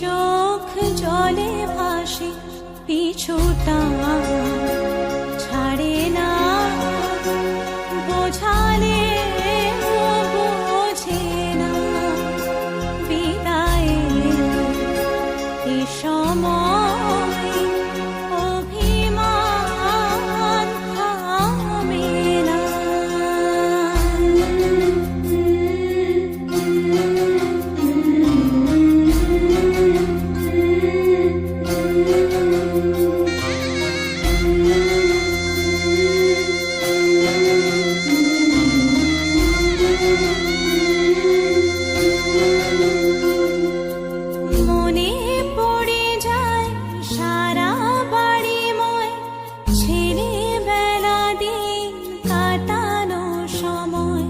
চোখ জলে ভাসে, পিছুটা ছাড়ে না, বোঝালে বোঝে না। বিদায়ের এ সময় অভিমান থামে না। মনে পড়ে যায় সারা বাড়িময় ছেলেবেলা দিন কাটানো সময়।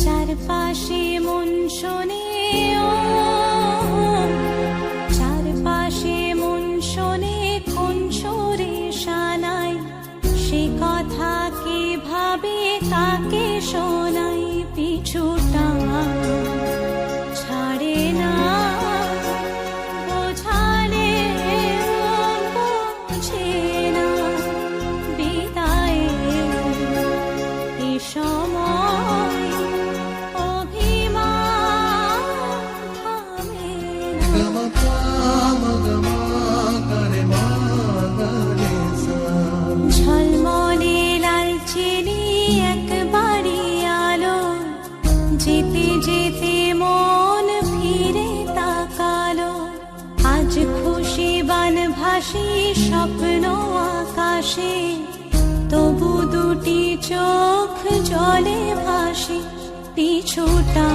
চারপাশে মন শোনে, চারপাশে মন শোনে কোন সুরে শানাই। সে কথা কে ভাবে কাকে শোনাই, পিছুটা ছাড়ে না, বোঝালে বোঝে না। বিদায়ের এ সময় অভিমান থামে না। ঝলমলে লালচেনি একবারই আলো, যেতে যেতে মন ফিরে তাকালো। আজ খুশি বান ভাসি স্বপ্ন আকাশে, তবু দুটি চোখ জলে ভাসে, পিছুটা